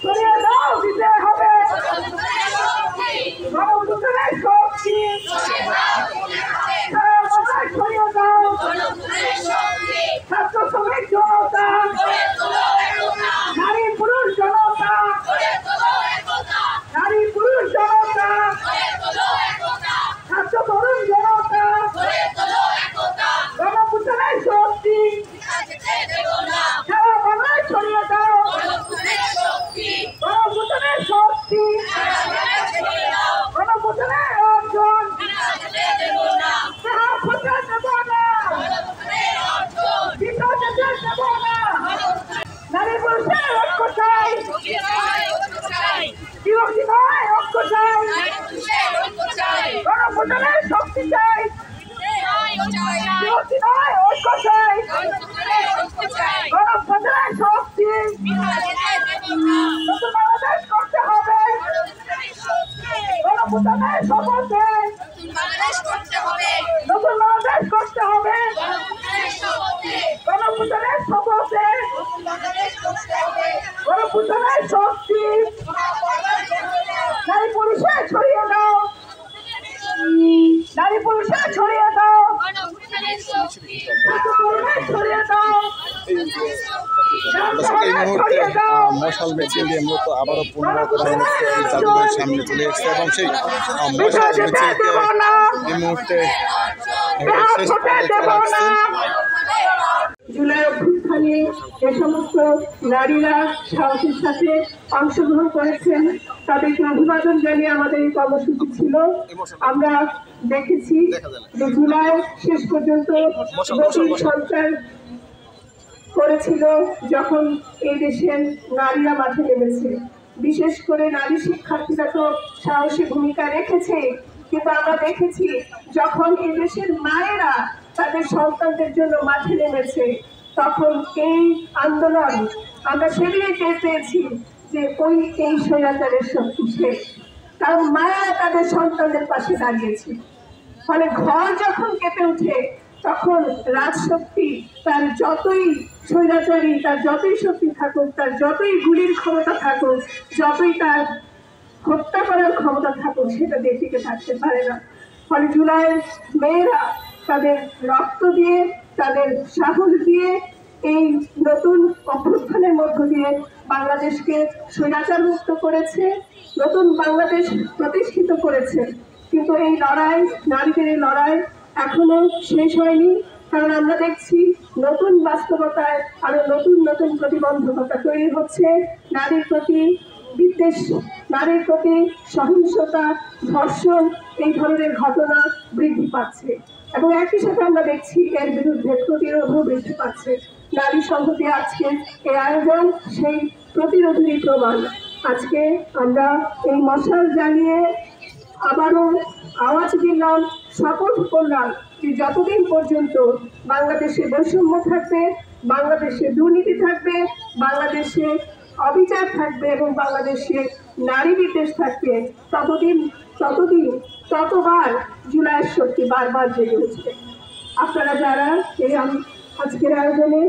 সরিয়ে দাও, দিতে হবে গণতন্ত্রের শক্তি, সারা বাংলায় সরিয়ে দাও ছাত্র শ্রমিক জনতা, নারী পুরুষ জনতা, নারী পুরুষ জনতা, ছাত্র তরুণ জনতা, গণতন্ত্রের শক্তি, সারা বাংলায় ছড়িয়ে দাও গণতন্ত্রের শক্তি, গণতন্ত্রের অর্জন, নারী পুরুষের ঐক্য চাই, বিরক্তি নয় ঐক্য চাই, গণতন্ত্রের শক্তি চাই, বিরক্তি নয় ঐক্য চাই, গণতন্ত্রের শক্তি, নতুন বাংলাদেশ করতে হবে, গণতন্ত্রের শপথে নতুন বাংলাদেশ করতে হবে, গণতন্ত্রের শপথে গণতন্ত্রের শক্তি, নারী পুরুষে ছড়িয়ে দাও, নারী পুরুষে ছড়িয়ে দাও, ছড়িয়ে দাও, এই মুহূর্তে মশাল মিছিল দিয়ে মূলত আবারও পুনরায় করা হচ্ছে এই জাদুঘরের সামনে চলে এসেছে এবং সেই মশাল মিছিলকে এই মুহূর্তে শেষ পর্যায়ে চলে আসছে। জুলাই অভ্যুত্থানে যে সমস্ত নারীরা সাহসের সাথে অংশগ্রহণ করেছেন তাদেরকে অভিবাদন জানিয়ে আমাদের এই কর্মসূচি ছিল। আমরা দেখেছি যে জুলাই শেষ পর্যন্ত নতুন সরকার করেছিল যখন এই দেশের নারীরা মাঠে নেমেছে, বিশেষ করে নারী শিক্ষার্থীরা তো সাহসী ভূমিকা রেখেছে, কিন্তু আমরা দেখেছি যখন এই দেশের মায়েরা তাদের সন্তানদের জন্য মাঠে নেমেছে তখন এই আন্দোলন আমরা সেদিনে টের পেয়েছি যে এই স্বৈরাচারের শক্তি শেষ, কারণ মায়েরা তাদের সন্তানদের পাশে দাঁড়িয়েছে। ফলে ঘর যখন কেঁপে ওঠে তখন রাজশক্তি তার যতই স্বৈরাচারী, তার যতই শক্তি থাকুক, তার যতই গুলির ক্ষমতা থাকুক, যতই তার হত্যা করার ক্ষমতা থাকুক, সেটা দেশকে থাকতে পারে না। ফলে জুলাইয়ের মেয়েরা তাদের রক্ত দিয়ে, তাদের সাহস দিয়ে এই নতুন অভ্যুত্থানের মধ্য দিয়ে বাংলাদেশকে স্বৈরাচার মুক্ত করেছে, নতুন বাংলাদেশ প্রতিষ্ঠিত করেছে। কিন্তু এই লড়াই, নারীদের এই লড়াই এখনো শেষ হয়নি, কারণ আমরা দেখছি নতুন বাস্তবতায় আরো নতুন নতুন প্রতিবন্ধকতা তৈরি হচ্ছে। নারীর প্রতি বিদ্বেষ, নারীর প্রতি সহিংসতা, ধর্ষণ, এই ধরনের ঘটনা বৃদ্ধি পাচ্ছে এবং একই সাথে আমরা দেখছি এর বিরুদ্ধে প্রতিরোধও বৃদ্ধি পাচ্ছে। নারী সংহতি আজকে এই আয়োজন সেই প্রতিরোধেরই প্রমাণ। আজকে আমরা এই মশাল জ্বালিয়ে আবারও আওয়াজ দিলাম, শপথ করলাম যে যতদিন পর্যন্ত বাংলাদেশে বৈষম্য থাকবে, বাংলাদেশে দুর্নীতি থাকবে, বাংলাদেশে অবিচার থাকবে এবং বাংলাদেশে নারী বিদ্বেষ থাকবে, ততবার জুলাইয়ের শক্তি বারবার জেগে উঠবে। আপনারা যারা এই আজকের আয়োজনে